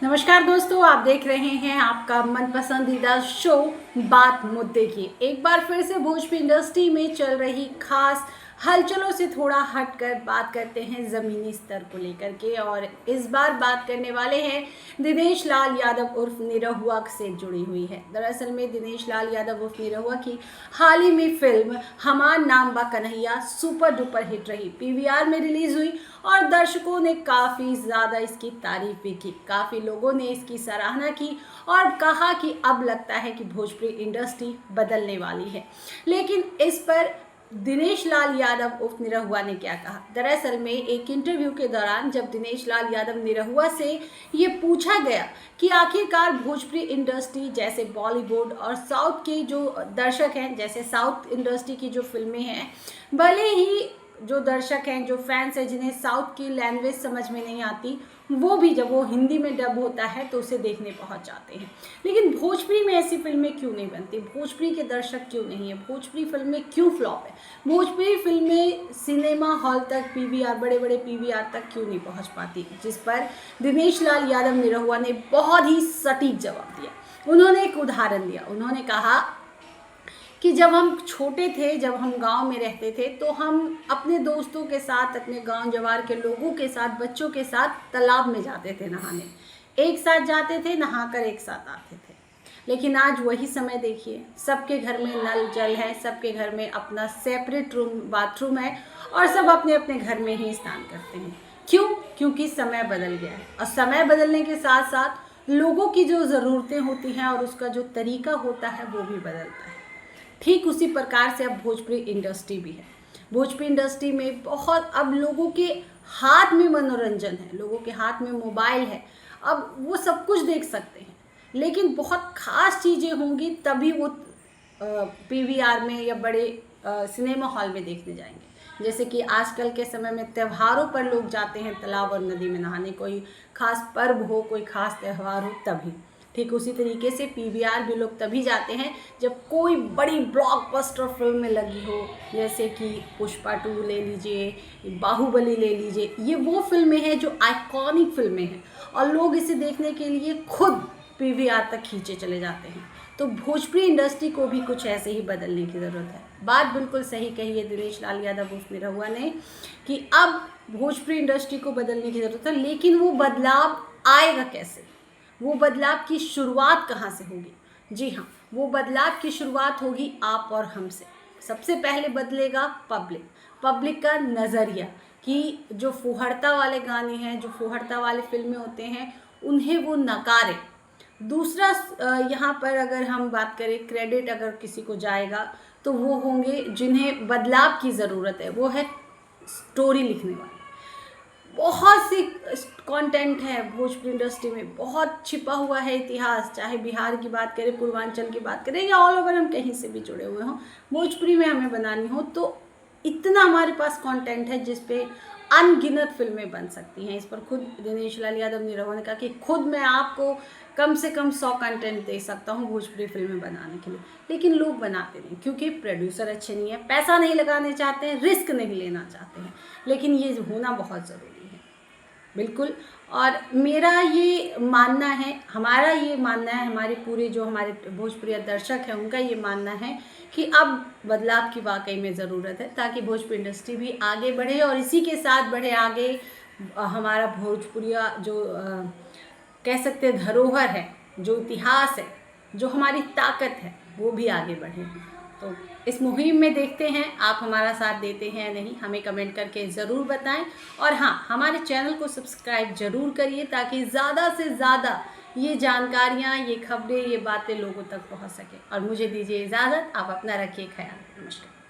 नमस्कार दोस्तों, आप देख रहे हैं आपका मन पसंदीदा शो बात मुद्दे की। एक बार फिर से भोजपुरी इंडस्ट्री में चल रही खास हलचलों से थोड़ा हटकर बात करते हैं ज़मीनी स्तर को लेकर के। और इस बार बात करने वाले हैं दिनेश लाल यादव उर्फ निरहुआ से जुड़ी हुई है। दरअसल में दिनेश लाल यादव उर्फ निरहुआ की हाल ही में फिल्म हमार नाम बा कन्हैया सुपर डुपर हिट रही, पीवीआर में रिलीज हुई और दर्शकों ने काफ़ी ज़्यादा इसकी तारीफ भी की। काफ़ी लोगों ने इसकी सराहना की और कहा कि अब लगता है कि भोजपुरी इंडस्ट्री बदलने वाली है। लेकिन इस पर दिनेश लाल यादव उर्फ निरहुआ ने क्या कहा? दरअसल में एक इंटरव्यू के दौरान जब दिनेश लाल यादव निरहुआ से ये पूछा गया कि आखिरकार भोजपुरी इंडस्ट्री जैसे बॉलीवुड और साउथ के जो दर्शक हैं, जैसे साउथ इंडस्ट्री की जो फिल्में हैं, भले ही जो दर्शक हैं, जो फैंस हैं, जिन्हें साउथ की लैंग्वेज समझ में नहीं आती, वो भी जब वो हिंदी में डब होता है तो उसे देखने पहुंच जाते हैं। लेकिन भोजपुरी में ऐसी फिल्में क्यों नहीं बनती? भोजपुरी के दर्शक क्यों नहीं है? भोजपुरी फिल्में क्यों फ्लॉप है? भोजपुरी फिल्में सिनेमा हॉल तक, पीवीआर, बड़े बड़े पीवीआर तक क्यों नहीं पहुंच पाती? जिस पर दिनेश लाल यादव निरहुआ ने बहुत ही सटीक जवाब दिया। उन्होंने एक उदाहरण दिया। उन्होंने कहा कि जब हम छोटे थे, जब हम गांव में रहते थे, तो हम अपने दोस्तों के साथ, अपने गांव जवार के लोगों के साथ, बच्चों के साथ तालाब में जाते थे नहाने। एक साथ जाते थे, नहाकर एक साथ आते थे। लेकिन आज वही समय देखिए, सबके घर में नल जल है, सबके घर में अपना सेपरेट रूम, बाथरूम है और सब अपने अपने घर में ही स्नान करते हैं। क्यों? क्योंकि समय बदल गया है और समय बदलने के साथ साथ लोगों की जो ज़रूरतें होती हैं और उसका जो तरीका होता है वो भी बदलता है। ठीक उसी प्रकार से अब भोजपुरी इंडस्ट्री भी है। भोजपुरी इंडस्ट्री में बहुत अब लोगों के हाथ में मनोरंजन है, लोगों के हाथ में मोबाइल है, अब वो सब कुछ देख सकते हैं। लेकिन बहुत ख़ास चीज़ें होंगी तभी वो पीवीआर में या बड़े सिनेमा हॉल में देखने जाएंगे। जैसे कि आजकल के समय में त्योहारों पर लोग जाते हैं तालाब और नदी में नहाने, कोई ख़ास पर्व हो, कोई ख़ास त्यौहार हो तभी। ठीक उसी तरीके से पीवीआर भी लोग तभी जाते हैं जब कोई बड़ी ब्लॉकबस्टर फिल्म लगी हो, जैसे कि पुष्पा 2 ले लीजिए, बाहुबली ले लीजिए। ये वो फिल्में हैं जो आइकॉनिक फिल्में हैं और लोग इसे देखने के लिए खुद पीवीआर तक खींचे चले जाते हैं। तो भोजपुरी इंडस्ट्री को भी कुछ ऐसे ही बदलने की ज़रूरत है। बात बिल्कुल सही कही है दिनेश लाल यादव उर्फ निरहुआ ने कि अब भोजपुरी इंडस्ट्री को बदलने की ज़रूरत है। लेकिन वो बदलाव आएगा कैसे? वो बदलाव की शुरुआत कहाँ से होगी? जी हाँ, वो बदलाव की शुरुआत होगी आप और हमसे। सबसे पहले बदलेगा पब्लिक का नज़रिया कि जो फुहड़ता वाले गाने हैं, जो फुहड़ता वाले फिल्में होते हैं, उन्हें वो नकारे। दूसरा, यहाँ पर अगर हम बात करें, क्रेडिट अगर किसी को जाएगा तो वो होंगे जिन्हें बदलाव की ज़रूरत है, वो है स्टोरी लिखने वाले। बहुत सी कंटेंट है भोजपुरी इंडस्ट्री में, बहुत छिपा हुआ है इतिहास। चाहे बिहार की बात करें, पूर्वांचल की बात करें या ऑल ओवर हम कहीं से भी जुड़े हुए हों, भोजपुरी में हमें बनानी हो तो इतना हमारे पास कंटेंट है जिस पे अनगिनत फिल्में बन सकती हैं। इस पर खुद दिनेश लाल यादव निरहुआ ने कहा कि खुद मैं आपको कम से कम 100 कंटेंट दे सकता हूँ भोजपुरी फिल्में बनाने के लिए। लेकिन लोग बनाते नहीं क्योंकि प्रोड्यूसर अच्छे नहीं है, पैसा नहीं लगाने चाहते हैं, रिस्क नहीं लेना चाहते हैं। लेकिन ये होना बहुत ज़रूरी है, बिल्कुल। और मेरा ये मानना है, हमारा ये मानना है, हमारे पूरे जो हमारे भोजपुरी दर्शक हैं उनका ये मानना है कि अब बदलाव की वाकई में ज़रूरत है ताकि भोजपुरी इंडस्ट्री भी आगे बढ़े और इसी के साथ बढ़े आगे हमारा भोजपुरिया जो कह सकते हैं धरोहर है, जो इतिहास है, जो हमारी ताकत है, वो भी आगे बढ़े। तो इस मुहिम में देखते हैं आप हमारा साथ देते हैं या नहीं, हमें कमेंट करके ज़रूर बताएं। और हाँ, हमारे चैनल को सब्सक्राइब ज़रूर करिए ताकि ज़्यादा से ज़्यादा ये जानकारियाँ, ये खबरें, ये बातें लोगों तक पहुंच सके। और मुझे दीजिए इजाज़त, आप अपना रखिए ख्याल। नमस्कार।